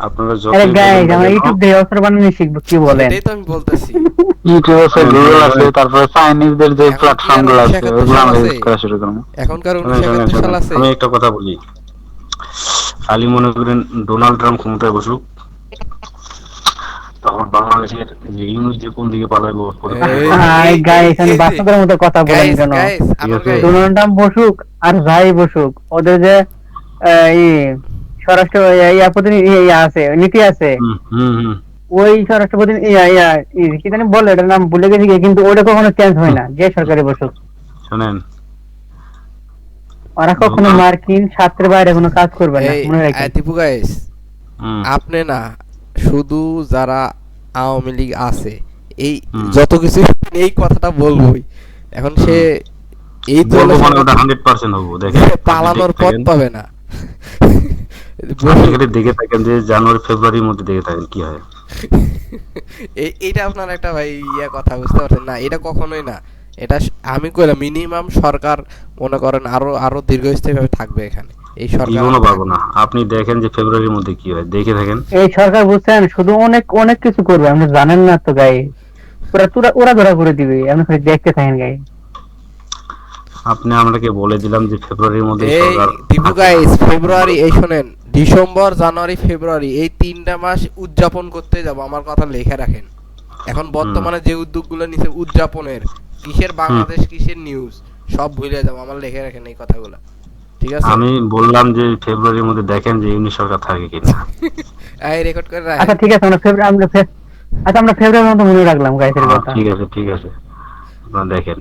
আপনারা আরে যতই বলেন গাইস না আমরা কেন, ইউটিউব দিয়ে অস্ত্র বানানো শিখবো, কি বলেন? সেটাই তো আমি বলতেছি। ইউটিউব আছে, শোনেন গুগল শোনেন আছে, শোনেন তারপরে চাইনিজদের যে এখন কি প্ল্যাটফর্ম আর গুলো উনিশশো আছে একাত্তর ওইগুলো সাল আমরা আছে? ইউজ করা শুরু করবো। এখনকার শোনেন উনিশশো শোনেন একাত্তর সাল শোনেন আছে? আমি একটা কথা বলি। খালি মনে করেন ডোনাল্ড ট্রাম্প ক্ষমতায় বসুক, তখন বাংলাদেশের যে ইউনুস যে কোন দিকে পালাইবো পরিকল্পনা এই করা হবে। আই এই গাইস, আমি এই যে বাচ্চাদের মতো কথা বলেন গাইস কেন? গাইস ঠিক আনোয়ার আছে? গাইস, ডোনাল্ড ট্রাম্প বসুক আর যাই বসুক, ওদের যে ই স্বরাষ্ট্র ইয়া প্রতিনিধি ইয়া আছে, নীতি আছে, হুম হুম হুম ওই স্বরাষ্ট্রপতি ইয়া ইয়া কি জানি বলে, এটার নাম ভুলে গেছি কি, কিন্তু ওটা কখনো চেঞ্জ হয় হুম। না, যে সরকারে বসুক। শোনেন, ওরা কখনো ডোনাল্ড মার্কিন ছাত্রের বাইরে কোনো কাজ করবে না, এই মনে রাখেন। দীপু গাইস, হুম আপনি না শুধু যারা আওয়ামী লীগ আছে এই হুম যত কিছু এই কথাটা বলবোই। এখন সে হুম এই বলবো দলের মানে সাথে ওটা 100% হবো। দেখেন, আপনি পালানোর দেখে পথ থাকেন, পাবে না। আপনি বলুন। খালি দেখে থাকেন যে জানুয়ারি ফেব্রুয়ারির মধ্যে দেখে থাকেন কি হয়। এইটা আপনার একটা ভাই ইয়া কথা বুঝতে পারছেন না, এটা কখনোই না। এটা আমি কইলাম মিনিমাম সরকার মনে করেন আরো আরো দীর্ঘস্থায়ী ভাবে থাকবে এখানে, এই সরকার জীবনও আর পারবো থাকবে না। না। আপনি দেখেন যে ফেব্রুয়ারির মধ্যে কি হয়, দেখে থাকেন। এই সরকার বুঝছেন শুধু অনেক অনেক কিছু করবে, আপনি জানেন না তো গাই, ওরা তোরা ওরা ধরা করে দিবে, আপনি খালি দেখতে থাকেন গাই। আপনি আমরাকে বলে দিলাম যে ফেব্রুয়ারির মধ্যে এই সরকার দীপু থাকবে না। গাইস, ফেব্রুয়ারি এই শোনেন, ডিসেম্বর জানুয়ারি ফেব্রুয়ারি এই তিনটা মাস উদযাপন করতে যাব, আমার কথা লিখে রাখেন। এখন হুম বর্তমানে যে উদ্যোগগুলো নিছে উদযাপনের, কিসের হুম বাংলাদেশ কিসের নিউজ সব ভুলে যাব, আমার লিখে রাখেন এই কথাগুলো, ঠিক আছে? আমি বললাম যে ফেব্রুয়ারির মধ্যে দেখেন যে ইউনিট সরকার থাকে কিনা। এই রেকর্ড করে আচ্ছা রাখেন। ঠিক আছে, আচ্ছা আমরা ফেব্রুয়ারির মতো মনে রাখলাম গাইসের কথা। ঠিক আছে ঠিক আছে, আপনারা দেখেন।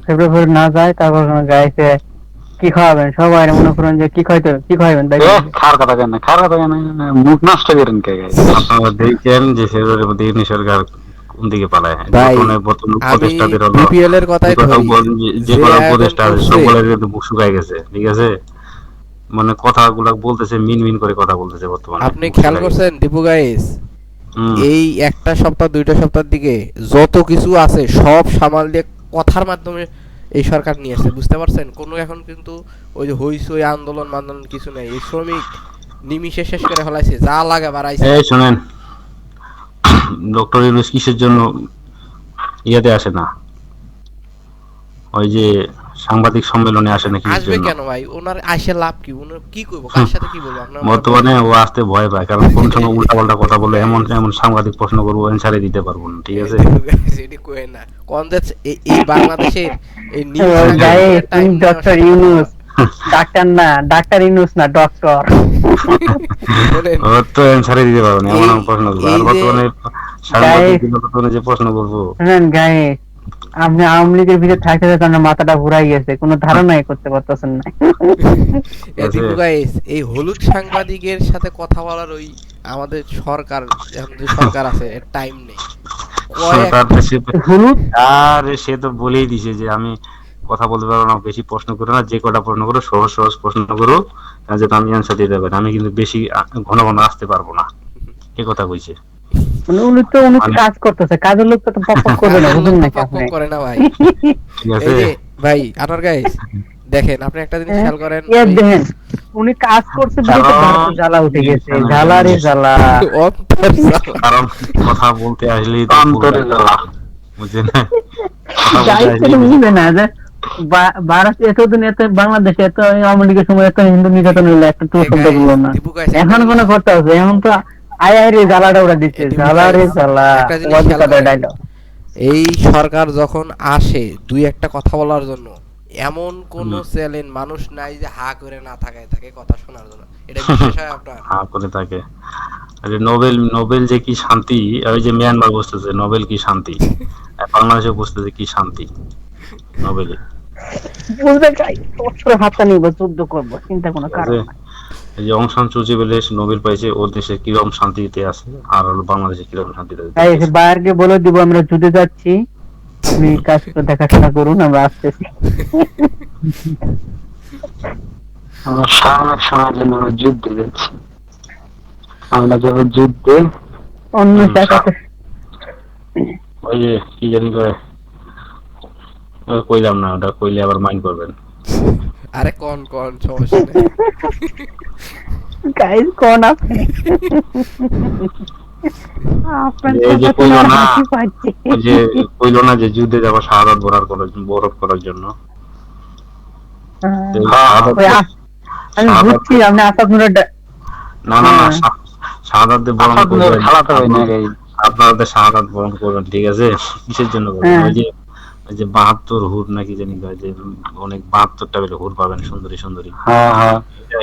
ফেব্রুয়ারি না যায়, তারপর গাইছে কি খাওয়াবেন সবাই, মনে করেন যে কি খাইতে কি খাওয়াবেন তাই বলুন। খার কথা কেন, খার কথা কেন, মুখ নষ্ট করেন কে গাইস? আপনারা দেখেন যে ফেব্রুয়ারির মধ্যে ইউনিট সরকার কোন দিকে পালায়। ভাই বর্তমানে বর্তমান আমি উপদেষ্টাদের হলো, বিপিএল এর যে কথাই কটা ধরি, যে যে কটা আয়োজন উপদেষ্টা আছে করছে। সকলের কিন্তু বুক শুকায় গেছে, ঠিক আছে? মানে কথাগুলা বলতেছে, মিন মিন করে কথা বলতেছে, বর্তমানে আপনি বুক খেয়াল শুকায় গেছে। করছেন দীপু গাইস, হুম এই একটা সপ্তাহ দুইটা সপ্তাহের দিকে যত কিছু আছে সব সামাল দিয়ে কথার মাধ্যমে এই সরকার নিয়ে আসছে, বুঝতে পারছেন? কোনো এখন কিন্তু ওই যে হইচই আন্দোলন মান্দোলন কিছু নেই, এই শ্রমিক নিমিষে শেষ করে ফেলাইছে, যা লাগে বাড়াইছে। এই শোনেন, ডক্টর ইউনূস কিসের জন্য ইয়াতে আসে না, ওই যে সাংবাদিক সম্মেলনে আসে না কিসের আসবে জন্য? কেন ভাই, ওনার আসে লাভ কি? ওনার কি করবো, কার সাথে কি বলবো আপনার আমাকে বলেন। বর্তমানে ও আসতে ভয় পায়, কারণ কোন সময় উল্টা পাল্টা কথা বলে, এমন এমন সাংবাদিক প্রশ্ন করবো অ্যান্সারে দিতে পারবো না, ঠিক এই আছে? দীপু guys, এটি কই না কোন দেশ, এই বাংলাদেশের এই নিউজ গাইস টাইম তুমি নেওয়ার ডক্টর সাথে কথা ইউনুস, বলা। ডাক্তার না, ডাক্তার ইউনুস না, ডক্টর। শোনেন, ও তো অ্যান্সারে দিতে পারবো না, এমন এই এমন প্রশ্ন করবো। এই আর যে বর্তমানে সাংবাদিক গাইস বর্তমানে যে প্রশ্ন করবো, শুনেন গাইস, আপনি আওয়ামী লীগের ভিতরে থাকতে থাকতে আপনার মাথাটা ঘুরাই গেছে, কোনো ধারণাই করতে পারতেছেন না। ঠিক আছে? দীপু গাইস, এই হলুদ সাংবাদিকের সাথে কথা বলার ওই আমাদের সরকার, এখন যে সরকার আছে এর টাইম নেই। কয়েক তার সে তো, হলুদ আর সে তো বলেই দিছে যে আমি কথা বলতে পারবো না, বেশি প্রশ্ন করো না, যে কটা প্রশ্ন করো সহজ সহজ প্রশ্ন করো, যেটা আমি অ্যান্সার দিতে পারি, আমি কিন্তু বেশি ঘন ঘন আসতে পারবো না, এই কথা কইছে। মানে উনি তো মানে কাজ করতেছে, কাজের লোক তো পক পক করবে না, কাজের লোক বুঝুন তো নাকি পক আপনি? পক করে না ভাই। ঠিক এই আছে? যে ভাই আনোয়ার গাইস, দেখেন আপনি একটা জিনিস খেয়াল করেন, এ ওই দেখেন, উনি কাজ করছে দেখে তো কারণ ভারতে জ্বালা উঠে গেছে, শোনেন, জ্বালা শোনেন, রে জ্বালা। অন্তর জ্বালা। কারণ কথা বলতে আসলেই তো অন্তরে জ্বালা। বুঝছেন না? কথা বলতে গাইস আসলেই এটা বেশি বুঝবে না যে ভারত এতদিন, এত বাংলাদেশে এত আওয়ামী লীগের সময় এত হিন্দু নির্যাতন হইলো, একটা তো এ শব্দ গাইস, বললো না। দীপু গাইস এখন কোনো করতে হবে, এখন তো আয় আয় রে জ্বালাটা ওরা দিচ্ছে, দীপু জ্বালা রে গাইস, জ্বালা। একটা জিনিস ওয়াজ খেয়াল কথা করেন, ডায়লগ। এই সরকার যখন আসে দুই একটা কথা বলার জন্য, এমন কোন চ্যালেঞ্জ মানুষ নাই যে হা করে না থাকায় থাকে কথা শোনার জন্য, এটা বিশ্বাস হয় আপনার? হা করে থাকে। আরে নোবেল, নোবেল যে কি শান্তি, ওই যে মিয়ানমার বসতেছে নোবেল কি শান্তি, আর বাংলাদেশে বসতেছে কি শান্তি নোবেলে। বুঝবে গাইস, অবসরে হাতটা নিব, যুদ্ধ করবো, চিন্তা কোনো ঠিক কারণ আছে? নাই। এই যে অং সান সুচি বলে নোবেল পাইছে, ওর দেশে কিরকম শান্তিতে আছে, আর হলো বাংলাদেশে কিরকম শান্তিতে আছে গাইস দেখতেছে। বাইরকে বলে দিব আমরা যুদ্ধে যাচ্ছি, আপনি কাজটা দেখাশোনা করুন, আমরা আসতেছি। আমরা সামনের সময়ের জন্য আমরা যুদ্ধে যাচ্ছি, আমরা যাবো যুদ্ধে। অন্য হুম, জায়গাতে ওই যে কি জানি কয়, কইলাম না, ওটা কইলে আবার মাইন্ড করবেন। আরে কোন কোন সমস্যা নেই। গাইস কোন আপনি আপনার এই যে কথা কইলো শুনে না, হাসি পাচ্ছে। ওই যে কইলো না যে যুদ্ধে যাবো শাহাদাত বরণ করার জন্য। তো এই শাহাদাত- ওই আমি শাহাদাত- বুঝছি আপনি আসাদ নুরের না না না, হ্যাঁ। শাহাদাত বরণ আসাদ নূরের করবেন খালাতো ভাই না গাইস। আপনাদের শাহাদাত বরণ করবেন, ঠিক আছে? কিসের জন্য করবেন? হ্যাঁ। ওই যে 72 হুর নাকি জানি কয় যে অনেক 72টা বেলে হুর পাবেন, সুন্দরী সুন্দরী, হ্যাঁ হ্যাঁ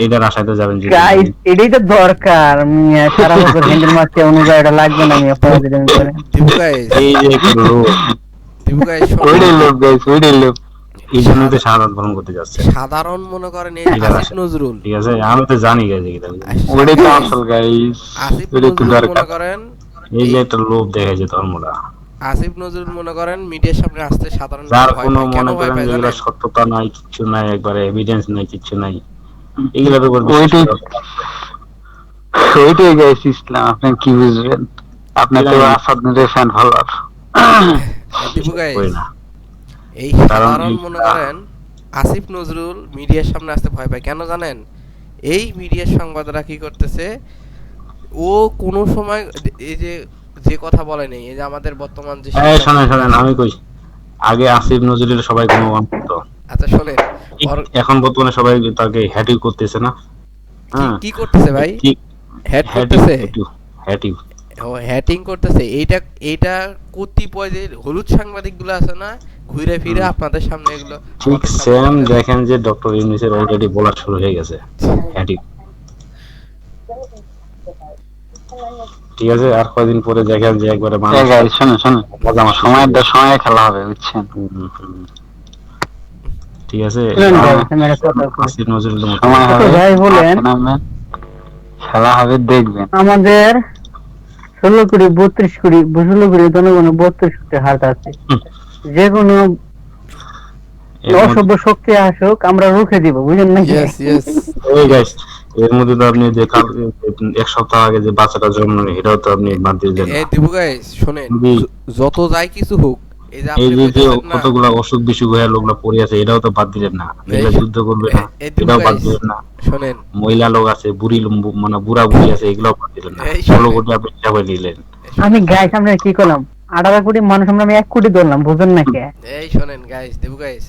এটার আশায় তো যাবেন যুদ্ধে। গাইস এটাই তো দরকার মিয়া, সারা বছর হ্যান্ডেল মারতে অনুযায়ী এটা লাগবে না মিয়া, পড়াতে দেবেন করে। দিবু গাইস, এই যে একটা লোক, দিবু গাইস, ওইটাই লোক গাইস, ওইটাই লোক। এই জন্যই তো শাহাদাত বরণ করতে যাচ্ছে, সাধারণ মনে করেন এই যে এটার আসিফ আশা। নজরুল, ঠিক আছে? আমি তো জানি গেছে এটা। ওইটাই তো আসল গাইস, আসিফ ওইটাই তো নজরুল দরকার। মনে করেন, এই যে একটা লোভ দেখায় যে ধর্মটা, আসিফ নজরুল মনে করেন মিডিয়ার সামনে আসতে সাধারণ যার ভয় কোনো পায়। কেন মনে ভয় করেন পায় যেগুলো জানেন? সত্যতা নাই, কিচ্ছু নাই, একবারে এভিডেন্স নাই, কিচ্ছু নাই, এগুলোর উপর ওইটাই ওইটাই গাইস ইসলাম। আপনি কি বুঝবেন? আপনি তো আসাদ নূরের ফ্যান ফলোয়ার। দিবু গাইস, করি না। এই কারণ সাধারণ এই- মনে করেন আসিফ নজরুল মিডিয়ার সামনে আসতে ভয় পায় কেন জানেন? এই মিডিয়ার সংবাদরা কি করতেছে, ও কোনো সময় এই যে যে কথা বলে নেই, এই যে আমাদের বর্তমান যে এই শোনেন শোনেন, আমি কই, আগে আসিফ নজরুলের সবাই গুণগান করতো, আচ্ছা শোনেন, এখন বর্তমানে সবাই তাকে হ্যাটিউ করতেছে না? হ্যাঁ, কি করতেছে ভাই? ঠিক, হ্যাট হ্যাটিউ করতেছে, হ্যাটিউ হ্যাটিং করতেছে। এইটা কতিপয় যে হলুদ সাংবাদিক গুলো আছে না, ঘুরে ফিরে আপনাদের সামনে এগুলো ঠিক আমাদের সামনে সেম বলে। দেখেন যে ডক্টর ইউনূসের অলরেডি বলা শুরু হয়ে গেছে হ্যাটিউ, ঠিক আছে? আর কয়দিন পরে দেখেন যে একবারে এই মানুষ গাইস শুনুন শুনুন, মজামাশি সময়ের সময়ে খেলা হবে বুঝছেন। ঠিক আছে? শুনেন guys, আমি একটা কথা কই। আসিফ নজরুলের মতো সময় আচ্ছা হবে, ভাই বলেন, মাঠে নামবেন, খেলা হবে দেখবেন। আমাদের 16 কোটি 32 কোটি 16 কোটি জনগণের 32 কোটি হাত আছে, হুম। যে কোনো এর মধ্যে- অসভ্য শক্তি আসুক আমরা রুখে দিব, বুঝেন নাকি? Yes, yes. এই guys, এর মধ্যে তো আপনি যে এক সপ্তাহ আগে যে বাচ্চাটা জন্ম নেয় এটাও তো আপনি বাদ দিয়ে দেন। এই দিবু গাইস শুনেন, জি। যত যাই কিছু হোক, এই যে এই আপনি যে বলতেছেন না, কতগুলা অসুখ বিসুখ হয়ে লোকগুলা পড়ে আছে এটাও তো বাদ দিলেন না, এগুলা যুদ্ধ করবে না এই দিবু এটাও বাদ guys, দিলেন না, শুনেন, মহিলা লোক আছে, মানে বুড়া বুড়ি আছে, এগুলাও বাদ দিলেন না, এই 16 কোটি আপনি হিসাবে নিলেন। আমি গাইস আমরা কি করলাম, 18 কোটি মানুষ আমরা 1 কোটি ধরলাম, বুঝেন নাকি? এই শুনেন গাইস, দিবু গাইস,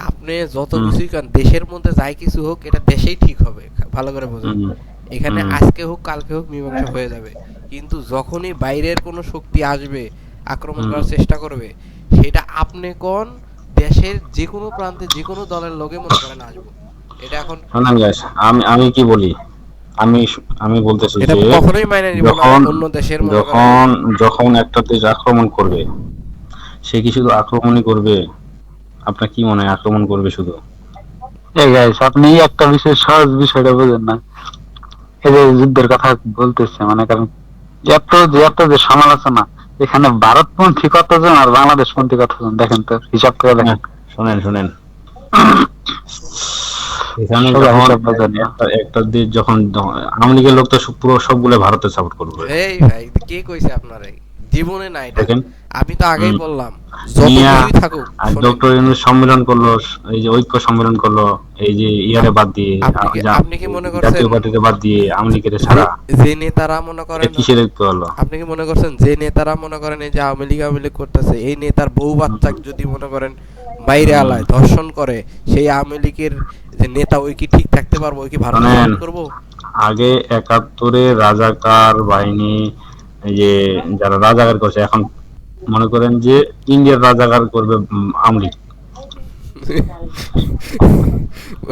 আপনি যত হুম। কিছুই করেন দেশের মধ্যে যাই কিছু হোক এটা দেশেই ঠিক হবে, ভালো করে বুঝুন। হুম। এখানে হুম। আজকে হোক কালকে হোক মীমাংসা হয়ে যাবে, কিন্তু যখনই বাইরের কোনো শক্তি আসবে আক্রমণ হুম। করার চেষ্টা করবে, সেটা আপনি কোন দেশের যে কোনো প্রান্তে যে কোনো দলের লোকে মনে করেন আসবো, এটা এখন শোনেন guys, আমি কি বলি, আমি বলতেছি এটা যে কখনোই মাইনে নিব না যখন অন্য দেশের মনে করেন। যখন যখন একটা দেশ আক্রমণ করবে, সে কি শুধু আক্রমণই করবে? আপনার কি মনে হয় আক্রমণ করবে শুধু? এই গাইস আপনি একটা বিষয়, সহজ বিষয়টা বুঝেন না। এই যে যুদ্ধের কথা বলতেছে, মানে কারণ এত যে সমালোচনা, এখানে ভারতপন্থী কতজন আর বাংলাদেশপন্থী কতজন দেখেন তো, হিসাব করে দেখেন। শোনেন এখানে সবাই যখন হিসাব বোঝেন না। একটা দেশ যখন আওয়ামী লীগের লোক তো পুরো সবগুলো ভারতে সাপোর্ট করবে, এই ভাই কে কইছে আপনারে? জীবনে না এটা, দেখেন। আমি তো আগেই হুম। বললাম যত মিয়া, কিছুই থাকুক, আর শোনেন, ডক্টর ইউনূস সম্মেলন করলো, এই যে ঐক্য সম্মেলন করলো, এই যে ইয়ারে বাদ দিয়ে, আপনি কি মনে করছেন জাতীয় পার্টিতে বাদ দিয়ে আওয়ামী লীগের ছাড়া, যে নেতারা মনে করেন, এটা কিসের ঐক্য হলো? আপনি কি মনে করছেন যে নেতারা মনে করেন এই যে আওয়ামী লীগ করতেছে, এই নেতার বউ বাচ্চা যদি মনে করেন বাইরে আলায় ধর্ষণ করে, সেই আওয়ামী লীগের যে নেতা ওই কি ঠিক থাকতে পারবো? ওই কি ভারত শোনেন, করবো? আগে 71-এ রাজাকার বাহিনী, এই যে যারা রাজাকার করছে, এখন মনে করেন যে ইন্ডিয়ার রাজাকার করবে আওয়ামী লীগ।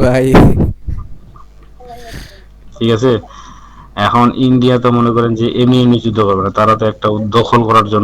ভাই ঠিক আছে? এখন ইন্ডিয়া তো মনে করেন যে এমনি যুদ্ধ করবে না, তারা তো একটা দখল করার জন্য